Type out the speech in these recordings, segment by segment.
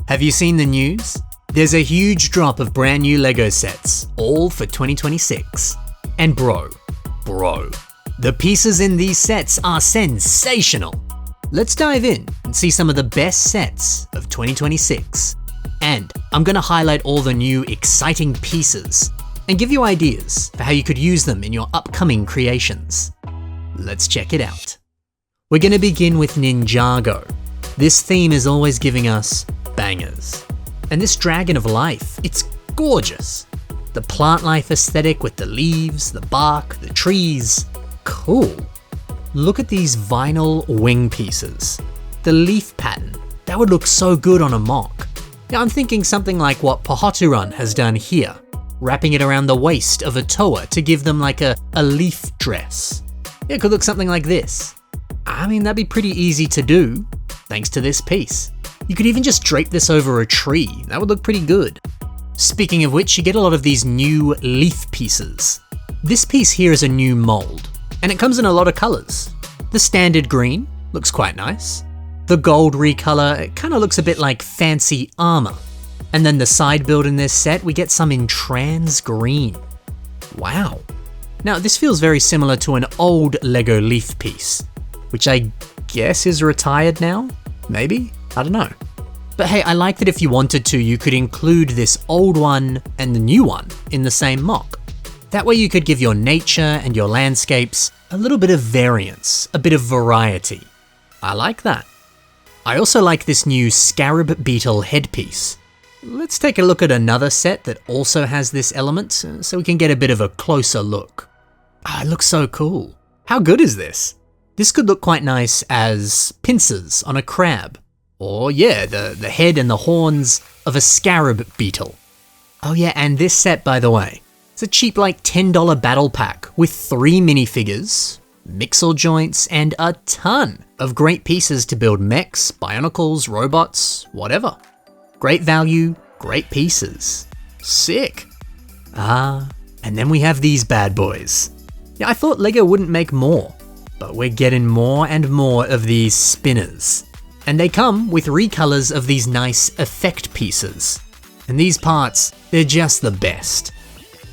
Have you seen the news? There's a huge drop of brand new LEGO sets, all for 2026. And bro, the pieces in these sets are sensational. Let's dive in and see some of the best sets of 2026. And I'm gonna highlight all the new exciting pieces and give you ideas for how you could use them in your upcoming creations. Let's check it out. We're gonna begin with Ninjago. This theme is always giving us bangers. And this Dragon of Life, it's gorgeous. The plant life aesthetic with the leaves, the bark, the trees, cool. Look at these vinyl wing pieces. The leaf pattern, that would look so good on a mock. Now I'm thinking something like what Patron has done here, wrapping it around the waist of a toa to give them like a leaf dress. It could look something like this. I mean, that'd be pretty easy to do, thanks to this piece. You could even just drape this over a tree, that would look pretty good. Speaking of which, you get a lot of these new leaf pieces. This piece here is a new mold, and it comes in a lot of colors. The standard green looks quite nice. The gold recolor, it kind of looks a bit like fancy armor. And then the side build in this set, we get some in trans green. Wow. Now this feels very similar to an old LEGO leaf piece, which I guess is retired now, maybe? I don't know. But hey, I like that if you wanted to, you could include this old one and the new one in the same mock. That way you could give your nature and your landscapes a little bit of variance, a bit of variety. I like that. I also like this new scarab beetle headpiece. Let's take a look at another set that also has this element so we can get a bit of a closer look. Ah, it looks so cool. How good is this? This could look quite nice as pincers on a crab. Or yeah, the head and the horns of a scarab beetle. Oh yeah, and this set, by the way, it's a cheap like $10 battle pack with 3 minifigures, mixel joints, and a ton of great pieces to build mechs, bionicles, robots, whatever. Great value, great pieces. Sick. And then we have these bad boys. Yeah, I thought LEGO wouldn't make more, but we're getting more and more of these spinners. And they come with recolors of these nice effect pieces. And these parts, they're just the best.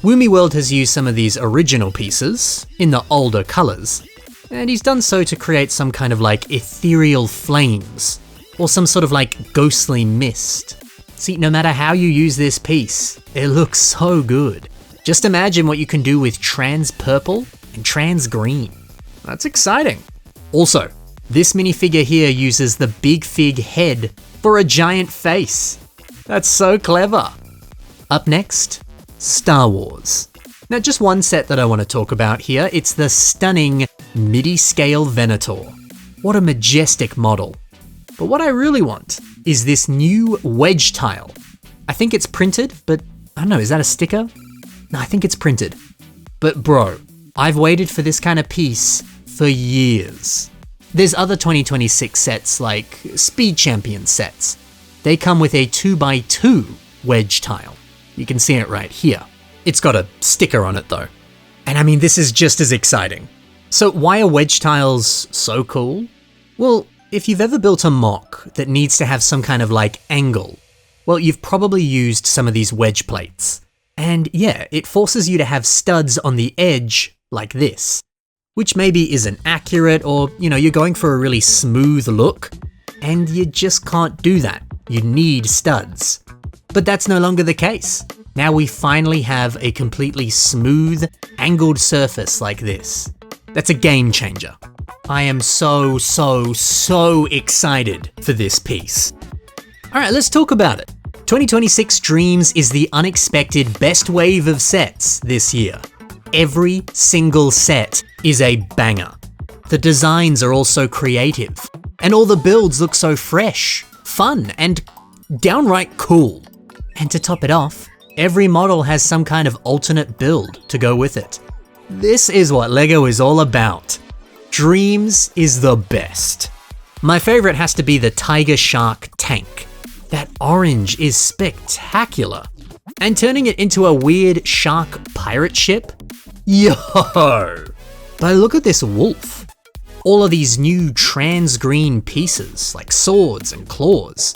Woomy World has used some of these original pieces in the older colors, and he's done so to create some kind of like ethereal flames, or some sort of like ghostly mist. See, no matter how you use this piece, it looks so good. Just imagine what you can do with trans purple and trans green. That's exciting. Also, this minifigure here uses the big fig head for a giant face. That's so clever. Up next, Star Wars. Now just one set that I want to talk about here, it's the stunning MIDI scale Venator. What a majestic model. But what I really want is this new wedge tile. I think it's printed, but I don't know, is that a sticker? No, I think it's printed. But bro, I've waited for this kind of piece for years. There's other 2026 sets like Speed Champion sets. They come with a 2x2 wedge tile. You can see it right here. It's got a sticker on it though. And I mean, this is just as exciting. So why are wedge tiles so cool? Well, if you've ever built a mock that needs to have some kind of like angle, well, you've probably used some of these wedge plates. And yeah, it forces you to have studs on the edge like this, which maybe isn't accurate, or you're going for a really smooth look, and you just can't do that. You need studs. But that's no longer the case. Now we finally have a completely smooth, angled surface like this. That's a game changer. I am so excited for this piece. Alright, let's talk about it. 2026 Dreams is the unexpected best wave of sets this year. Every single set is a banger. The designs are all so creative, and all the builds look so fresh, fun, and downright cool. And to top it off, every model has some kind of alternate build to go with it. This is what LEGO is all about. Dreams is the best. My favorite has to be the Tiger Shark tank. That orange is spectacular. And turning it into a weird shark pirate ship? Yo! But look at this wolf. All of these new trans green pieces, like swords and claws.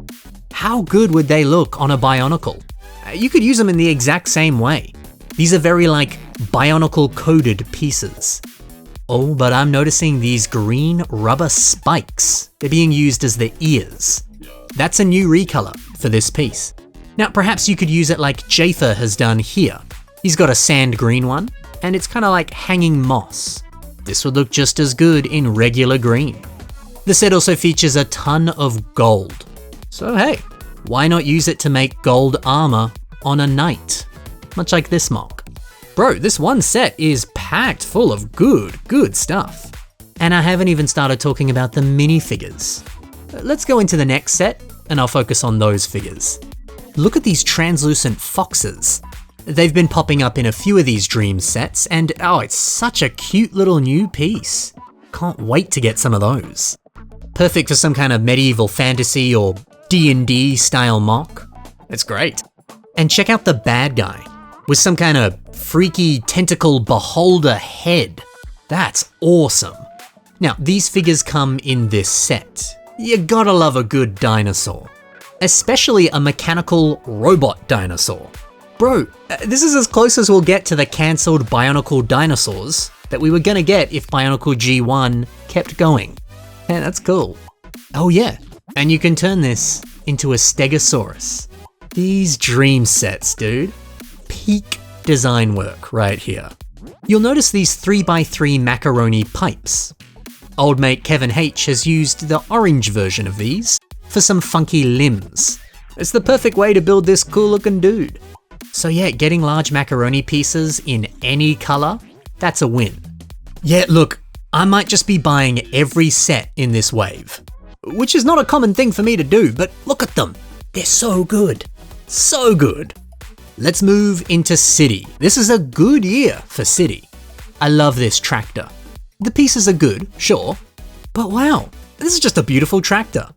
How good would they look on a Bionicle? You could use them in the exact same way. These are very like Bionicle coded pieces. Oh, but I'm noticing these green rubber spikes. They're being used as the ears. That's a new recolor for this piece. Now, perhaps you could use it like Jafer has done here. He's got a sand green one, and it's kind of like hanging moss. This would look just as good in regular green. The set also features a ton of gold. So hey, why not use it to make gold armor on a knight? Much like this mock. Bro, this one set is packed full of good stuff. And I haven't even started talking about the minifigures. Let's go into the next set, and I'll focus on those figures. Look at these translucent foxes. They've been popping up in a few of these DREAMZzz sets, and oh, it's such a cute little new piece. Can't wait to get some of those. Perfect for some kind of medieval fantasy or D&D style mock. It's great. And check out the bad guy with some kind of freaky tentacle beholder head. That's awesome. Now, these figures come in this set. You gotta love a good dinosaur, especially a mechanical robot dinosaur. Bro, this is as close as we'll get to the cancelled Bionicle dinosaurs that we were gonna get if Bionicle G1 kept going. Yeah, that's cool. Oh yeah, and you can turn this into a Stegosaurus. These DREAMZzz sets, dude. Peak design work right here. You'll notice these 3x3 macaroni pipes. Old mate Kevin H has used the orange version of these for some funky limbs. It's the perfect way to build this cool looking dude. So yeah, getting large macaroni pieces in any color, that's a win. Yeah, look, I might just be buying every set in this wave, which is not a common thing for me to do, but look at them. They're so good. So good. Let's move into City. This is a good year for City. I love this tractor. The pieces are good, sure, but wow, this is just a beautiful tractor.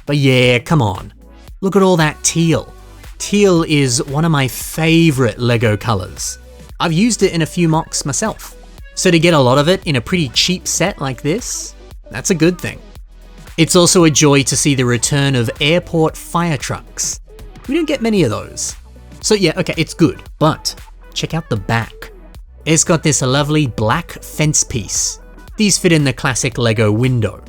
But yeah, come on. Look at all that teal. Teal is one of my favorite Lego colors. I've used it in a few mocks myself. So to get a lot of it in a pretty cheap set like this, that's a good thing. It's also a joy to see the return of airport fire trucks. We don't get many of those. So yeah, okay, it's good, but check out the back. It's got this lovely black fence piece. These fit in the classic Lego window.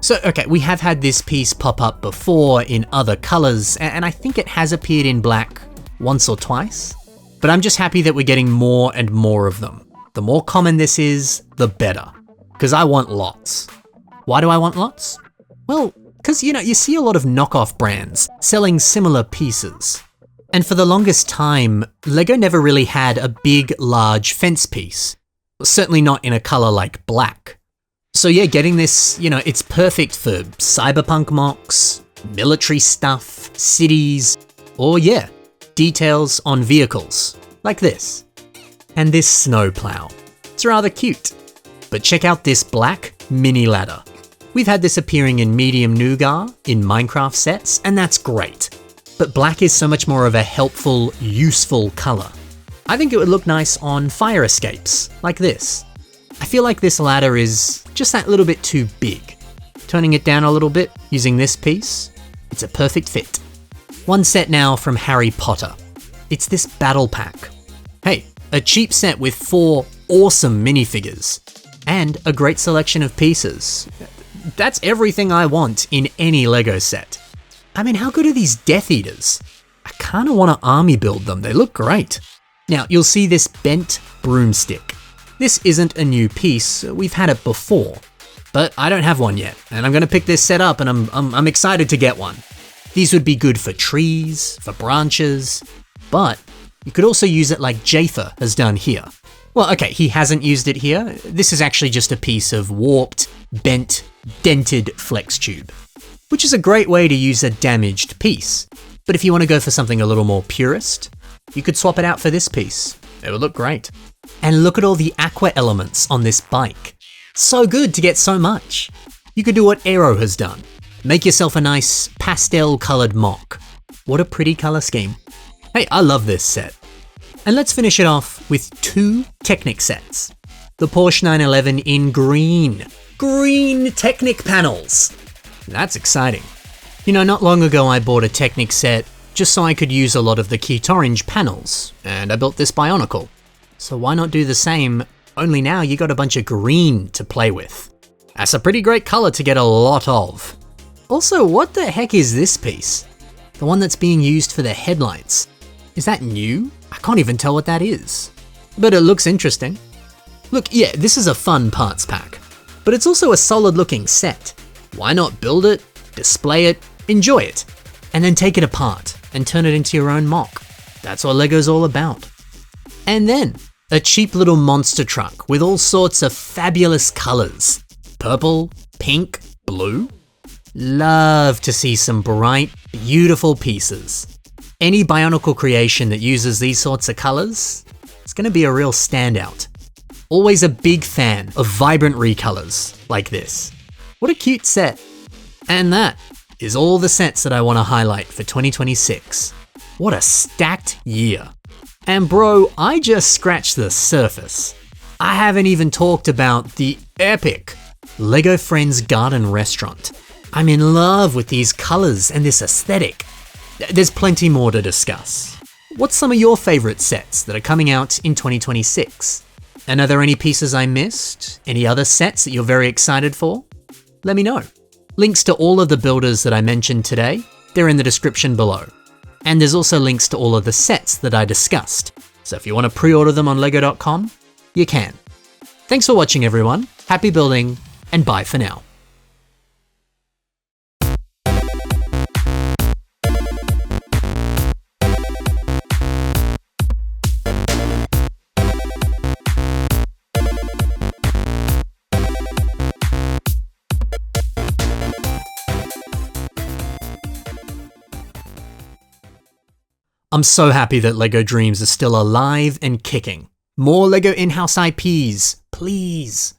So okay, we have had this piece pop up before in other colors, and I think it has appeared in black once or twice, but I'm just happy that we're getting more and more of them. The more common this is, the better, because I want lots. Why do I want lots? Well, because you see a lot of knockoff brands selling similar pieces. And for the longest time, Lego never really had a big, large fence piece. Certainly not in a color like black. So yeah, getting this, it's perfect for cyberpunk mocks, military stuff, cities, or yeah, details on vehicles, like this. And this snowplow. It's rather cute. But check out this black mini ladder. We've had this appearing in medium nougat in Minecraft sets, and that's great. But black is so much more of a helpful, useful color. I think it would look nice on fire escapes, like this. I feel like this ladder is just that little bit too big. Turning it down a little bit, using this piece, it's a perfect fit. One set now from Harry Potter. It's this battle pack. Hey, a cheap set with 4 awesome minifigures, and a great selection of pieces. That's everything I want in any Lego set. I mean, how good are these Death Eaters? I kinda wanna army build them, they look great. Now, you'll see this bent broomstick. This isn't a new piece, we've had it before, but I don't have one yet, and I'm gonna pick this set up and I'm excited to get one. These would be good for trees, for branches, but you could also use it like Jafer has done here. Well, okay, he hasn't used it here. This is actually just a piece of warped, bent, dented flex tube, which is a great way to use a damaged piece. But if you want to go for something a little more purist, you could swap it out for this piece. It would look great. And look at all the aqua elements on this bike. So good to get so much. You could do what Aero has done. Make yourself a nice pastel colored mock. What a pretty color scheme. Hey, I love this set. And let's finish it off with 2 Technic sets. The Porsche 911 in green. Green Technic panels. That's exciting. You know, not long ago I bought a Technic set just so I could use a lot of the Key Orange panels, and I built this Bionicle. So why not do the same, only now you got a bunch of green to play with. That's a pretty great color to get a lot of. Also, what the heck is this piece? The one that's being used for the headlights. Is that new? I can't even tell what that is. But it looks interesting. Look, yeah, this is a fun parts pack, but it's also a solid looking set. Why not build it, display it, enjoy it, and then take it apart and turn it into your own mock? That's what Lego's all about. And then, a cheap little monster truck with all sorts of fabulous colors. Purple, pink, blue. Love to see some bright, beautiful pieces. Any Bionicle creation that uses these sorts of colors, it's gonna be a real standout. Always a big fan of vibrant recolors like this. What a cute set. And that is all the sets that I want to highlight for 2026. What a stacked year. And bro, I just scratched the surface. I haven't even talked about the epic Lego Friends Garden Restaurant. I'm in love with these colors and this aesthetic. There's plenty more to discuss. What's some of your favorite sets that are coming out in 2026? And are there any pieces I missed? Any other sets that you're very excited for? Let me know. Links to all of the builders that I mentioned today, they're in the description below. And there's also links to all of the sets that I discussed. So if you want to pre-order them on lego.com, you can. Thanks for watching everyone, happy building, and bye for now. I'm so happy that LEGO Dreams is still alive and kicking. More LEGO in-house IPs, please.